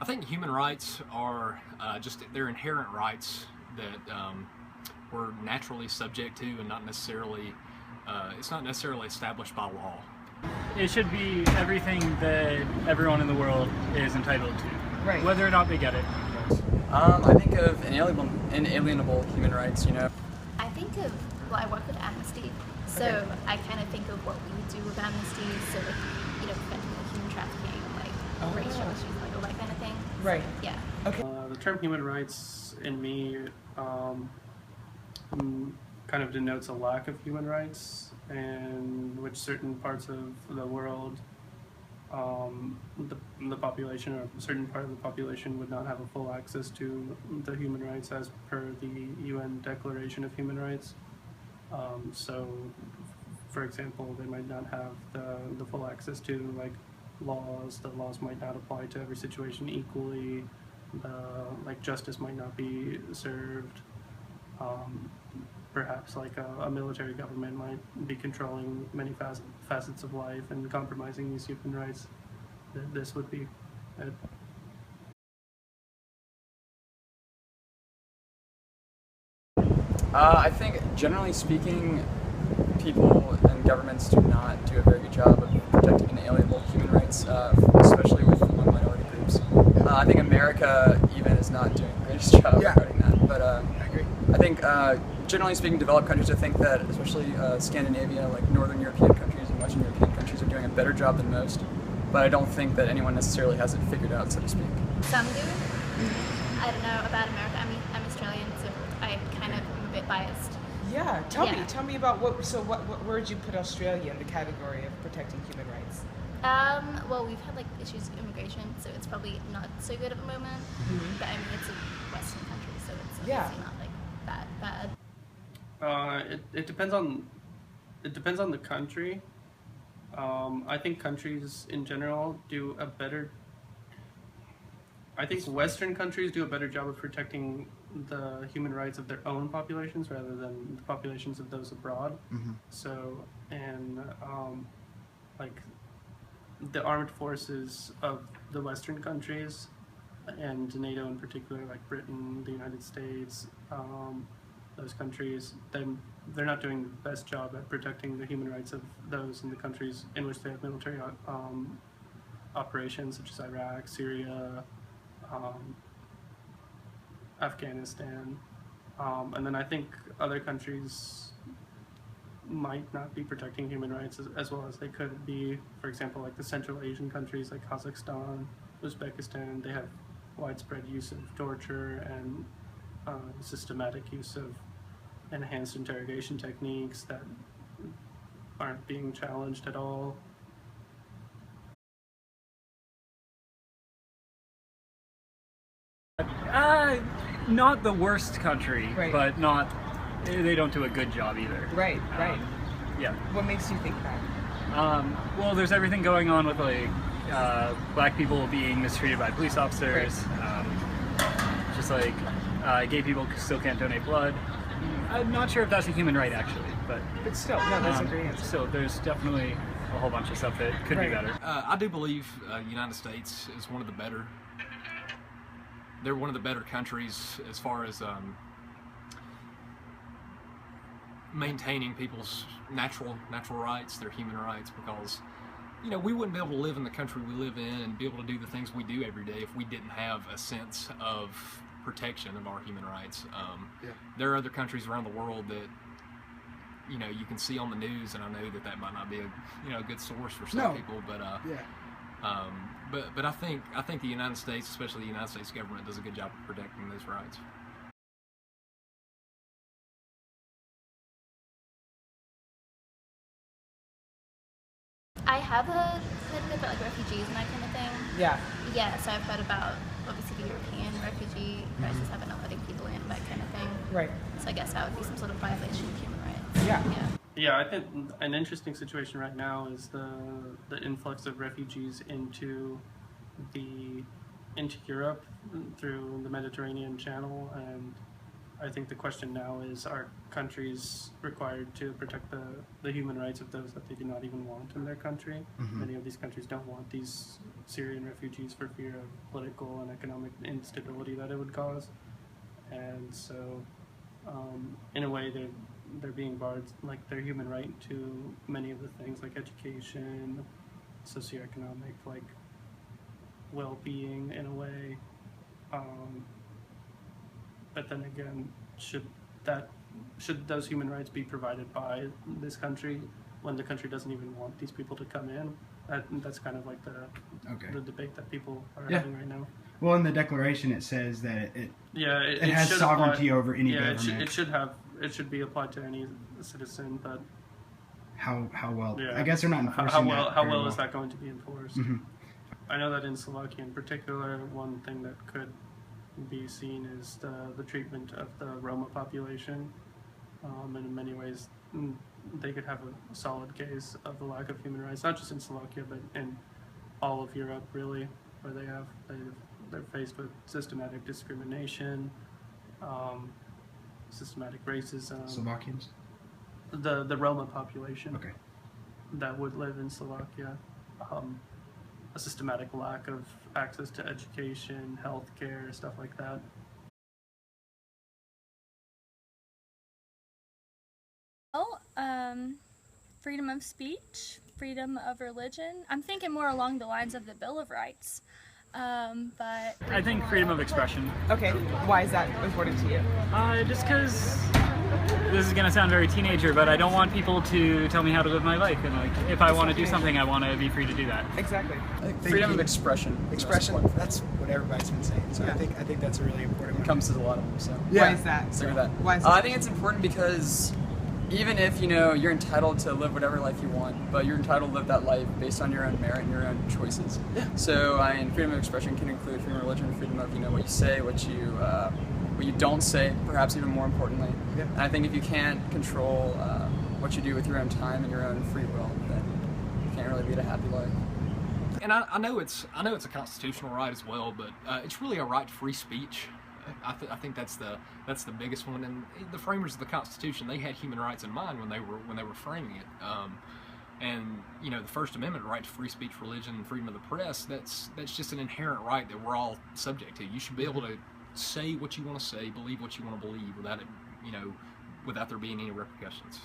think human rights are just they're inherent rights that we're naturally subject to, and not necessarily it's not necessarily established by law. It should be everything that everyone in the world is entitled to, right, whether or not they get it. I think of inalienable human rights, you know. I think of, well, I work with Amnesty, so I kind of think of what we do with Amnesty, so like, you know, preventing human trafficking, like racial issues, like all that kind of thing. Right. So, yeah. Okay. The term human rights in me kind of denotes a lack of human rights, and which certain parts of the world, the population, or a certain part of the population, would not have a full access to the human rights as per the UN Declaration of Human Rights. So, for example, they might not have the full access to like laws. The laws might not apply to every situation equally. Like justice might not be served. Perhaps like a military government might be controlling many facets of life and compromising these human rights. This would be it. I think, generally speaking, people and governments do not do a very good job of protecting inalienable human rights, especially with among minority groups. I think America even is not doing the greatest job regarding that. But I agree. I think, generally speaking, developed countries, I think that especially Scandinavia, like Northern European countries and Western European countries, are doing a better job than most. But I don't think that anyone necessarily has it figured out, so to speak. Some do. I don't know about America. I'm Australian, so I kind of am a bit biased. Yeah, tell me about what where would you put Australia in the category of protecting human rights? Well, we've had like issues with immigration, so it's probably not so good at the moment. But I mean, it's a Western country, so it's obviously not like that bad. It depends on the country. I think countries in general do a better. I think Western countries do a better job of protecting the human rights of their own populations rather than the populations of those abroad. So, and like the armed forces of the Western countries and NATO in particular, like Britain, the United States, those countries, they're not doing the best job at protecting the human rights of those in the countries in which they have military operations, such as Iraq, Syria, Afghanistan, and then I think other countries might not be protecting human rights as well as they could be. For example, like the Central Asian countries like Kazakhstan, Uzbekistan, they have widespread use of torture and systematic use of enhanced interrogation techniques that aren't being challenged at all. Not the worst country, Right. but they don't do a good job either. Right. Yeah. What makes you think that? Well, there's everything going on with like black people being mistreated by police officers. Just like gay people still can't donate blood. I'm not sure if that's a human right actually, but still, no, that's a great answer. So there's definitely a whole bunch of stuff that could be better. I do believe the United States is one of the better. They're one of the better countries as far as maintaining people's natural rights, their human rights, because you know we wouldn't be able to live in the country we live in and be able to do the things we do every day if we didn't have a sense of protection of our human rights. There are other countries around the world that you know you can see on the news, and I know that might not be a good source for some people, but But I think the United States, especially the United States government, does a good job of protecting those rights. I have heard a bit about like refugees and that kind of thing. Yeah, so I've heard about obviously the European refugee crisis, having not letting people in, that kind of thing. Right. So I guess that would be some sort of violation of human rights. Yeah, I think an interesting situation right now is the influx of refugees into Europe through the Mediterranean Channel, and I think the question now is, are countries required to protect the human rights of those that they do not even want in their country? Many of these countries don't want these Syrian refugees for fear of political and economic instability that it would cause. And so, in a way, they're being barred, like their human right to many of the things like education, socioeconomic, like well-being in a way. But then again, should those human rights be provided by this country when the country doesn't even want these people to come in? That's kind of like the debate that people are having right now. Well, in the Declaration, it says that it has should sovereignty apply, over any government. It should be applied to any citizen, but how well? I guess they're not enforcing that. How well is that going to be enforced? I know that in Slovakia, in particular, one thing that could be seen is the treatment of the Roma population, and in many ways, they could have a solid case of the lack of human rights, not just in Slovakia, but in all of Europe, really, where they're faced with systematic discrimination, systematic racism. Slovakians? The Roma population. Okay. That would live in Slovakia. A systematic lack of access to education, healthcare, stuff like that. Well, freedom of speech, freedom of religion. I'm thinking more along the lines of the Bill of Rights. But I think freedom of expression. Okay, why is that important to you? Just because this is gonna sound very teenager, but I don't want people to tell me how to live my life, and like if I want to do something, I want to be free to do that. Exactly. I think freedom of expression. That's what everybody's been saying. So I think that's a really important one. Encompasses a lot of them. So Why is that? Stick with that. Why is that? I think it's important because even if you're entitled to live whatever life you want, but you're entitled to live that life based on your own merit and your own choices. So freedom of expression can include freedom of religion, freedom of what you say, what you don't say, perhaps even more importantly. And I think if you can't control what you do with your own time and your own free will, then you can't really lead a happy life. And I know it's a constitutional right as well, but it's really a right to free speech. I think that's the biggest one. And the framers of the Constitution, they had human rights in mind when they were framing it. And the First Amendment, right to free speech, religion, and freedom of the press, that's just an inherent right that we're all subject to. You should be able to say what you want to say, believe what you want to believe, without there being any repercussions.